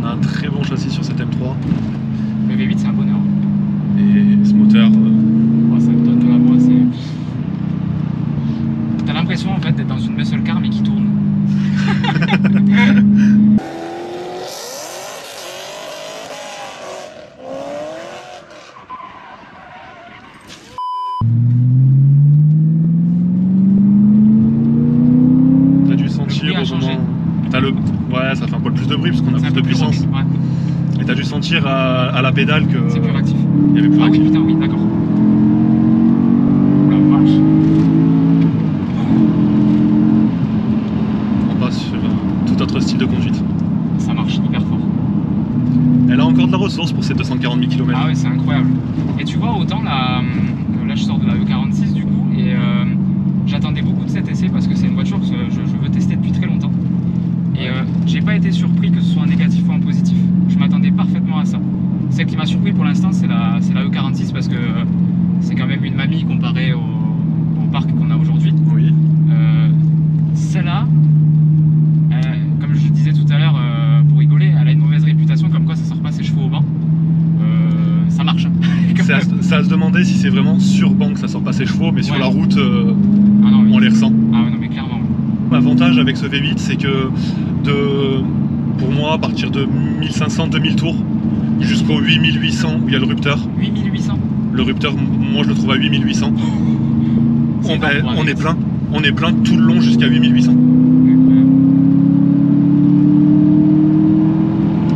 On a un très bon châssis sur cette M3. Le V8 c'est un bonheur. Et ce moteur... ça me donne de la voix, c'est... T'as l'impression en fait d'être dans une muscle car mais qui tourne. T'as dû sentir au moment... Ouais, ça fait un poil plus de bruit parce qu'on a plus de puissance. Ouais. Et t'as dû sentir à la pédale que... C'est plus réactif. Il y avait plus réactif. Oui, putain, oui, d'accord. Oh la vache. On passe sur tout autre style de conduite. Ça marche hyper fort. Elle a encore de la ressource pour ses 240 000 km. Ah ouais, c'est incroyable. Et tu vois, autant là je sors de la E46 du coup, et j'attendais beaucoup de cet essai parce que c'est une voiture que je veux tester depuis très longtemps. Et j'ai pas été surpris que ce soit en négatif ou en positif. Je m'attendais parfaitement à ça. Celle qui m'a surpris pour l'instant, c'est la E46 parce que c'est quand même une mamie comparée au parc qu'on a aujourd'hui. Oui. Celle-là, comme je le disais tout à l'heure, pour rigoler, elle a une mauvaise réputation, comme quoi ça sort pas ses chevaux au banc. Ça marche. Ça à se demander si c'est vraiment sur banc que ça sort pas ses chevaux, mais sur la route, on les ressent. Ah ouais, non mais clairement. L'avantage avec ce V8, c'est que pour moi, à partir de 1500-2000 tours, jusqu'au 8800 où il y a le rupteur. 8800 ? Le rupteur, moi je le trouve à 8800. On est plein tout le long jusqu'à 8800.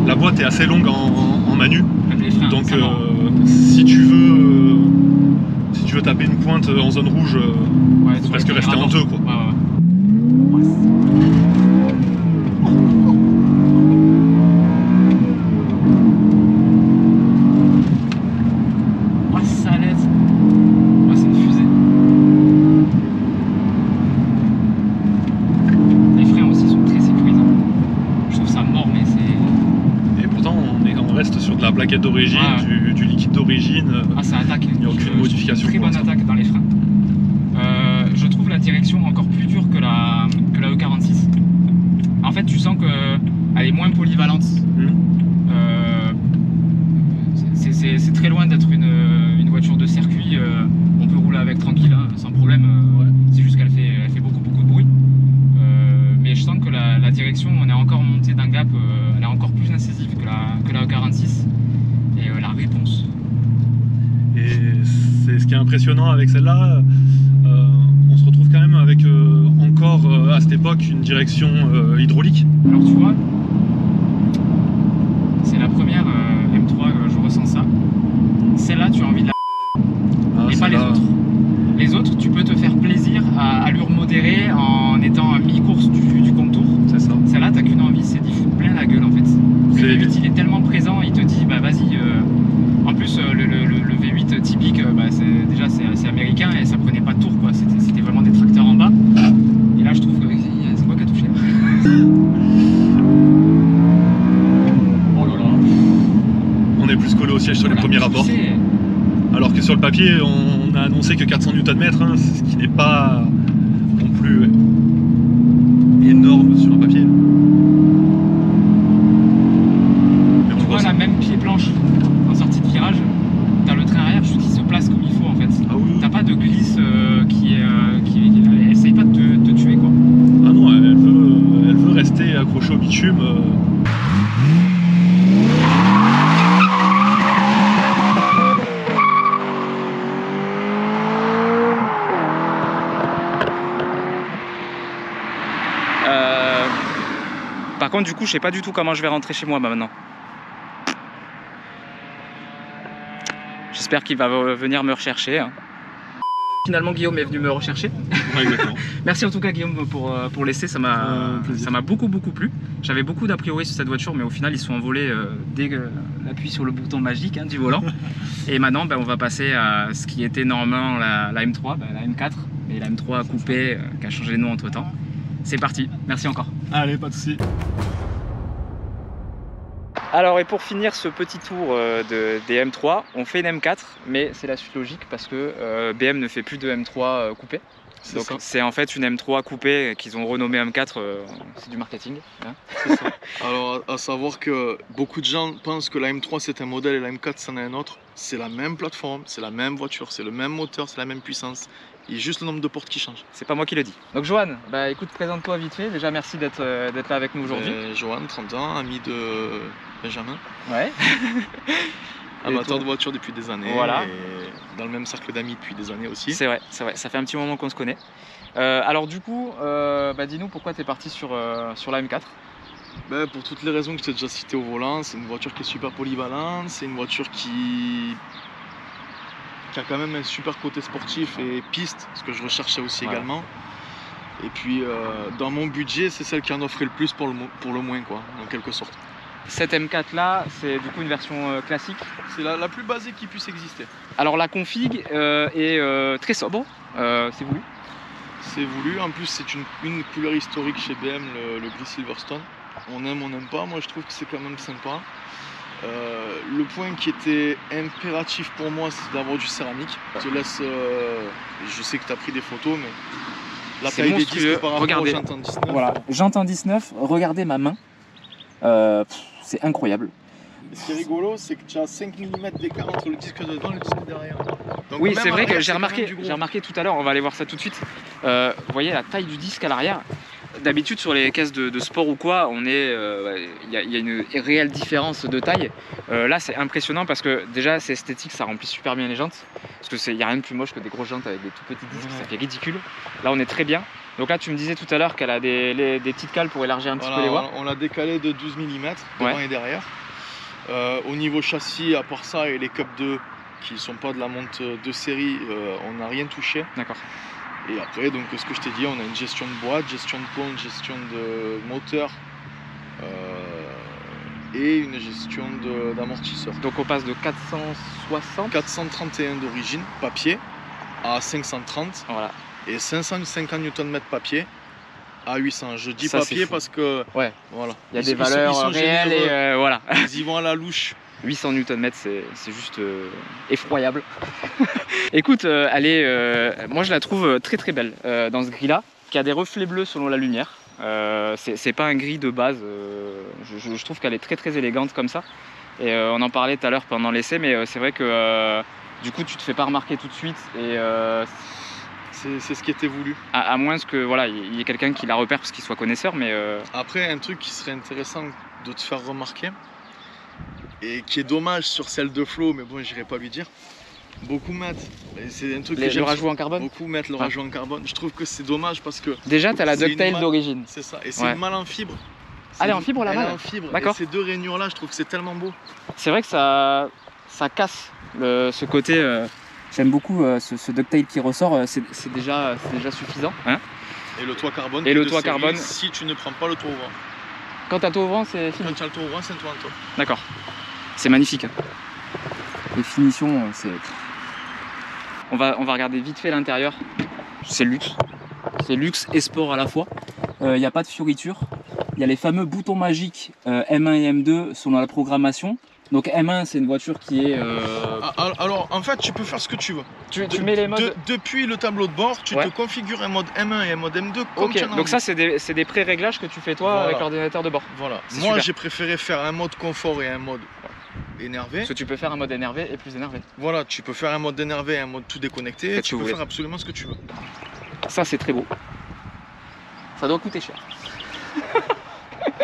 La boîte est assez longue en manu, donc si tu veux taper une pointe en zone rouge, faut presque rester en deux, quoi. Plaquette d'origine, du liquide d'origine. Ah, ça attaque. Il n'y a aucune modification. Très bonne attaque dans les freins. Je trouve la direction encore plus dure que la E46. En fait, tu sens qu'elle est moins polyvalente. C'est très loin d'être une voiture de circuit. On peut rouler avec tranquille, hein, sans problème. C'est juste qu'elle fait beaucoup de bruit. Mais je sens que la direction, on est encore monté d'un gap. Elle est encore plus incisive que la E46. Et la réponse. Et c'est ce qui est impressionnant avec celle-là, on se retrouve quand même avec encore à cette époque une direction hydraulique. Alors tu vois, c'est la première M3 je ressens ça. Celle-là tu as envie de la et pas les autres. Les autres tu peux te faire plaisir à allure modérée en étant à mi-course du contour. C'est ça. Celle-là t'as qu'une envie, c'est d'y foutre plein la gueule en fait. Le V8 il est tellement présent, il te dit bah vas-y. En plus le V8 typique, déjà c'est américain et ça prenait pas de tour quoi. C'était vraiment des tracteurs en bas. Et là je trouve que c'est quoi qui a touché là. Oh là là. On est plus collé au siège sur les premiers rapports. Alors que sur le papier on a annoncé que 400 Nm, hein, ce qui n'est pas non plus énorme sur un papier. La même pied planche en sortie de virage, t'as le train arrière juste qui se place comme il faut en fait. Ah oui. T'as pas de glisse elle essaye pas de te tuer quoi. Ah non, elle veut rester accrochée au bitume. Par contre, du coup, je sais pas du tout comment je vais rentrer chez moi maintenant. J'espère qu'il va venir me rechercher. Hein. Finalement, Guillaume est venu me rechercher. Ouais, exactement. Merci en tout cas, Guillaume, pour l'essai. Ça m'a beaucoup plu. J'avais beaucoup d'a priori sur cette voiture, mais au final, ils sont envolés dès l'appui sur le bouton magique du volant. Et maintenant, on va passer à ce qui était normalement la M3, la M4, mais la M3 coupée qui a changé de nom entre temps. C'est parti. Merci encore. Allez, pas de soucis. Alors, et pour finir ce petit tour des M3, on fait une M4, mais c'est la suite logique parce que BM ne fait plus de M3 coupé. Donc c'est en fait une M3 coupée qu'ils ont renommée M4, c'est du marketing. Hein. C'est ça. Alors à savoir que beaucoup de gens pensent que la M3 c'est un modèle et la M4 c'en est un autre. C'est la même plateforme, c'est la même voiture, c'est le même moteur, c'est la même puissance. Il y a juste le nombre de portes qui change. C'est pas moi qui le dis. Donc Johan, écoute, présente-toi vite fait. Déjà merci d'être là avec nous aujourd'hui. Johan, 30 ans, ami de Benjamin. Ouais. Amateur de voiture depuis des années. Voilà. Et dans le même cercle d'amis depuis des années aussi. C'est vrai, ça fait un petit moment qu'on se connaît. Alors du coup, dis-nous pourquoi tu es parti sur la M4. Pour toutes les raisons que je t'ai déjà citées au volant. C'est une voiture qui est super polyvalente. C'est une voiture qui a quand même un super côté sportif et piste, ce que je recherchais aussi également. Et puis dans mon budget, c'est celle qui en offrait le plus pour le moins, quoi, en quelque sorte. Cette M4 là, c'est du coup une version classique. C'est la plus basée qui puisse exister. Alors la config est très sobre, c'est voulu. C'est voulu, en plus c'est une couleur historique chez BM, le gris Silverstone. On aime, on n'aime pas, moi je trouve que c'est quand même sympa. Le point qui était impératif pour moi, c'est d'avoir du céramique. Je te laisse, je sais que tu as pris des photos, mais la taille des disques par rapport aux jantes en 19. Voilà, jantes en 19, regardez ma main, c'est incroyable. Et ce qui est rigolo, c'est que tu as 5 mm d'écart entre le disque de devant et le disque derrière. Donc oui, c'est vrai que j'ai remarqué tout à l'heure, on va aller voir ça tout de suite. Vous voyez la taille du disque à l'arrière. D'habitude sur les caisses de sport ou quoi, il y a une réelle différence de taille. Là c'est impressionnant parce que déjà c'est esthétique, ça remplit super bien les jantes. Parce qu'il n'y a rien de plus moche que des grosses jantes avec des tout petits disques, ça fait ridicule. Là on est très bien. Donc là tu me disais tout à l'heure qu'elle a des petites cales pour élargir un petit peu les voies. On l'a décalé de 12 mm devant et derrière. Au niveau châssis, à part ça et les Cup 2 qui ne sont pas de la monte de série, on n'a rien touché. D'accord. Et après, donc, ce que je t'ai dit, on a une gestion de boîte, gestion de pompe, gestion de moteur et une gestion d'amortisseur. Donc on passe de 431 d'origine, papier, à 530. Voilà. Et 550 Nm papier à 800. Je dis ça, papier parce que voilà. Il y a des valeurs ils sont réelles et voilà. Ils y vont à la louche. 800 Nm, c'est juste effroyable. Écoute, moi je la trouve très très belle dans ce gris là, qui a des reflets bleus selon la lumière. C'est pas un gris de base, je trouve qu'elle est très très élégante comme ça. Et on en parlait tout à l'heure pendant l'essai, mais c'est vrai que du coup tu te fais pas remarquer tout de suite. Et c'est ce qui était voulu. À moins que voilà, il y ait quelqu'un qui la repère parce qu'il soit connaisseur, mais Après, un truc qui serait intéressant de te faire remarquer, et qui est dommage sur celle de Flo, mais bon, j'irai pas lui dire. Beaucoup mettent, c'est un truc que le rajout en carbone. Beaucoup mettent le rajout en carbone. Je trouve que c'est dommage parce que déjà tu as la ducktail d'origine. C'est ça, et c'est une malle en fibre. Elle est en fibre la malle. Elle est en fibre. D'accord. Et ces deux rainures là, je trouve que c'est tellement beau. C'est vrai que ça casse ce côté. J'aime beaucoup ce ducktail qui ressort. C'est déjà suffisant. Hein, et le toit carbone. Et le toit carbone. Si tu ne prends pas le toit ouvrant. Quand tu as le toit ouvrant, c'est fini. Quand tu as le toit ouvrant, c'est un toit en toit. D'accord. C'est magnifique. Hein. Les finitions, c'est. On va regarder vite fait l'intérieur. C'est luxe. C'est luxe et sport à la fois. Il n'y a pas de fioritures. Il y a les fameux boutons magiques M1 et M2 selon la programmation. Donc M1 c'est une voiture qui est... Alors en fait tu peux faire ce que tu veux. Tu mets les modes... Depuis le tableau de bord, tu te configures un mode M1 et un mode M2 comme tu en as envie. Donc ça c'est des pré-réglages que tu fais toi avec l'ordinateur de bord. Voilà. Moi j'ai préféré faire un mode confort et un mode énervé. Parce que tu peux faire un mode énervé et plus énervé. Voilà, tu peux faire un mode énervé et un mode tout déconnecté. Tu peux faire absolument ce que tu veux. Ça c'est très beau. Ça doit coûter cher.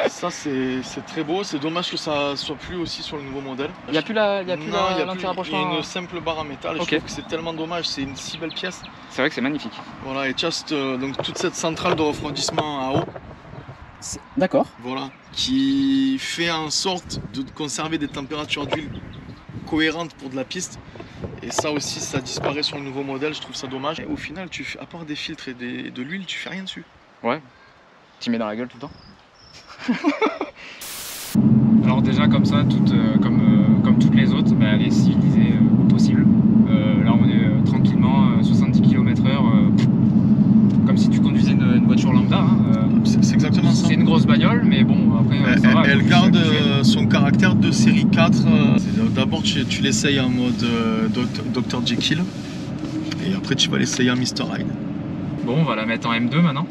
Ça c'est très beau, c'est dommage que ça soit plus aussi sur le nouveau modèle. Il n'y a plus l'anti-rapprochement. Il y a une simple barre en métal, je trouve que c'est tellement dommage, c'est une si belle pièce. C'est vrai que c'est magnifique. Voilà, et just, donc toute cette centrale de refroidissement à eau. D'accord. Voilà. Qui fait en sorte de conserver des températures d'huile cohérentes pour de la piste. Et ça aussi, ça disparaît sur le nouveau modèle, je trouve ça dommage. Et au final, à part des filtres et de l'huile, tu fais rien dessus. Ouais. Tu mets dans la gueule tout le temps. Alors déjà comme ça, comme toutes les autres, bah, elle est civilisée au possible. Là on est tranquillement 70 km/h, comme si tu conduisais une voiture lambda. Hein. C'est exactement ça. C'est une grosse bagnole, mais bon après ça va. Elle garde son caractère de série 4. D'abord tu l'essayes en mode Dr Jekyll, et après tu vas l'essayer en Mr Hyde. Bon, on va la mettre en M2 maintenant.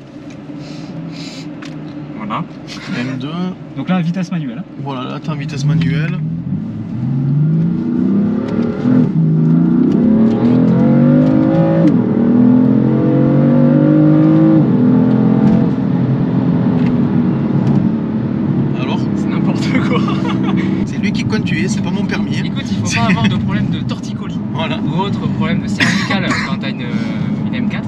Voilà. M2. Donc là, vitesse manuelle. Hein. Voilà, là t'es en vitesse manuelle. Alors? C'est n'importe quoi. C'est lui qui conduit, c'est pas mon permis. Écoute, il faut pas avoir de problème de torticolis. Voilà. Ou autre problème de cervical quand t'as une M4.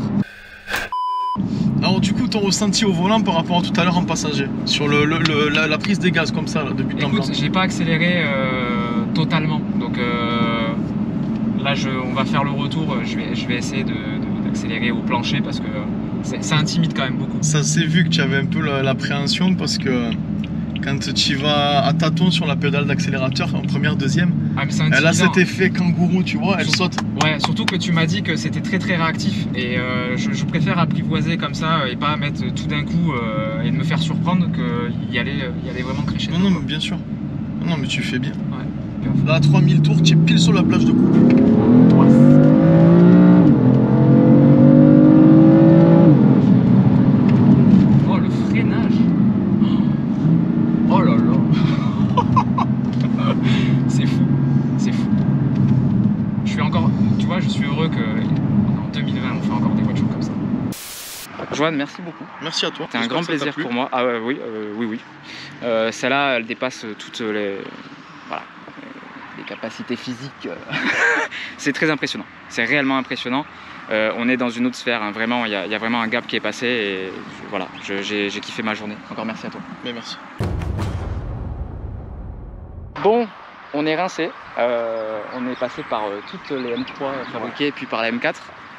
Alors du coup, ton ressenti au volant par rapport à tout à l'heure en passager, sur la prise des gaz comme ça, là, de but en blanc. Écoute, j'ai pas accéléré totalement, donc là on va faire le retour, je vais essayer d'accélérer au plancher parce que ça intimide quand même beaucoup. Ça s'est vu que tu avais un peu l'appréhension parce que quand tu vas à tâtons sur la pédale d'accélérateur en première, deuxième, elle a cet effet kangourou, tu vois, elle saute. Ouais, surtout que tu m'as dit que c'était très réactif et je préfère apprivoiser comme ça et pas mettre tout d'un coup et me faire surprendre qu'il y allait vraiment crescendo. Non, mais bien sûr. Non, mais tu fais bien. Ouais. Là, à 3000 tours, tu es pile sur la plage de coupe. Ouais. Oh, le freinage. Oh là là. C'est fou. C'est fou. Je suis encore... Tu vois, je suis heureux qu'en 2020, on fait encore des voitures comme ça. Joanne, merci beaucoup. Merci à toi. C'était un grand plaisir pour moi. Ah ouais, oui. Celle-là, elle dépasse toutes les... Voilà. Les capacités physiques. C'est très impressionnant. C'est réellement impressionnant. On est dans une autre sphère. Hein. Vraiment, il y a vraiment un gap qui est passé. Et voilà, j'ai kiffé ma journée. Encore merci à toi. Mais merci. Bon, on est rincé. On est passé par toutes les M3 fabriquées, puis par la M4.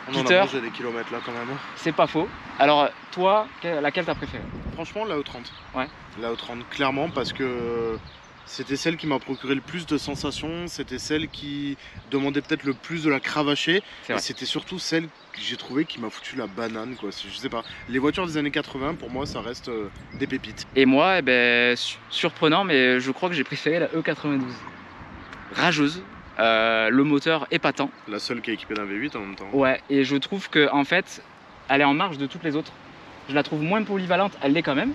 On en a mangé des kilomètres là quand même. C'est pas faux. Alors toi, laquelle t'as préférée? Franchement, la E30. Ouais. La E30, clairement, parce que c'était celle qui m'a procuré le plus de sensations. C'était celle qui demandait peut-être le plus de la cravacher. Et c'était surtout celle que j'ai trouvé qui m'a foutu la banane, quoi. Je sais pas. Les voitures des années 80, pour moi, ça reste des pépites. Et moi, eh ben, surprenant, mais je crois que j'ai préféré la E92. Rageuse. Le moteur épatant. La seule qui est équipée d'un V8 en même temps. Ouais, et je trouve que en fait, elle est en marge de toutes les autres. Je la trouve moins polyvalente, elle l'est quand même,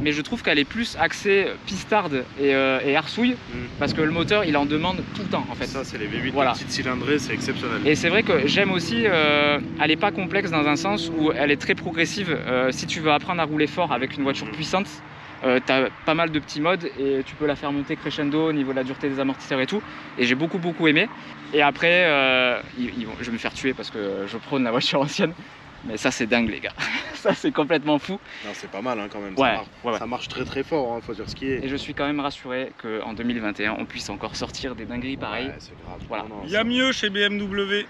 mais je trouve qu'elle est plus axée pistarde et arsouille, parce que le moteur, il en demande tout le temps en fait. Ça, c'est les V8 de petite cylindrée, c'est exceptionnel. Et c'est vrai que j'aime aussi, elle est pas complexe dans un sens où elle est très progressive. Si tu veux apprendre à rouler fort avec une voiture puissante, tu as pas mal de petits modes et tu peux la faire monter crescendo au niveau de la dureté des amortisseurs et tout. Et j'ai beaucoup aimé. Et après, je vais me faire tuer parce que je prône la voiture ancienne. Mais ça, c'est dingue, les gars. Ça, c'est complètement fou. Non, c'est pas mal hein, quand même. Ouais, ça marche très fort, hein, faut dire ce qui est. Et je suis quand même rassuré qu'en 2021, on puisse encore sortir des dingueries pareilles. Ouais, c'est grave. Voilà. Il y a mieux chez BMW.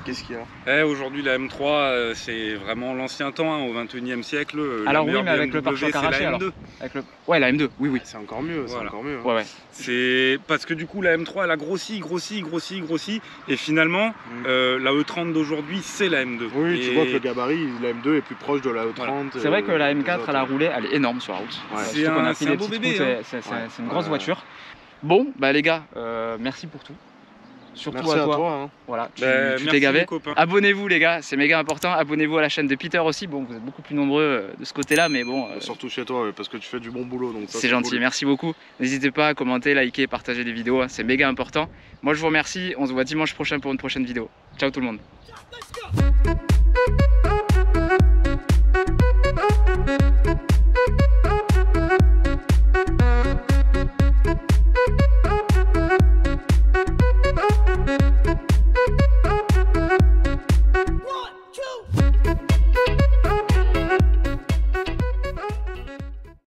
Qu'est-ce qu'il y a? Aujourd'hui, la M3, c'est vraiment l'ancien temps, hein, au 21e siècle. Alors oui, mais avec le pare-choc arraché, alors. Ouais, la M2, oui. C'est encore mieux, voilà. C'est encore mieux. Ouais. C'est parce que du coup, la M3, elle a grossi, et finalement, la E30 d'aujourd'hui, c'est la M2. Oui, tu vois que le gabarit, la M2 est plus proche de la E30. Voilà. C'est vrai que la M4, elle a roulé, elle est énorme sur la route. Ouais. C'est un beau bébé. C'est une grosse voiture. Bon, bah les gars, merci pour tout. Surtout merci à toi. Hein. Voilà, tu t'es gavé. Abonnez-vous les gars, c'est méga important. Abonnez-vous à la chaîne de Peter aussi. Bon, vous êtes beaucoup plus nombreux de ce côté-là, mais bon. Surtout chez toi, parce que tu fais du bon boulot. C'est gentil, cool. Merci beaucoup. N'hésitez pas à commenter, liker, partager les vidéos. Hein, c'est méga important. Moi, je vous remercie. On se voit dimanche prochain pour une prochaine vidéo. Ciao tout le monde.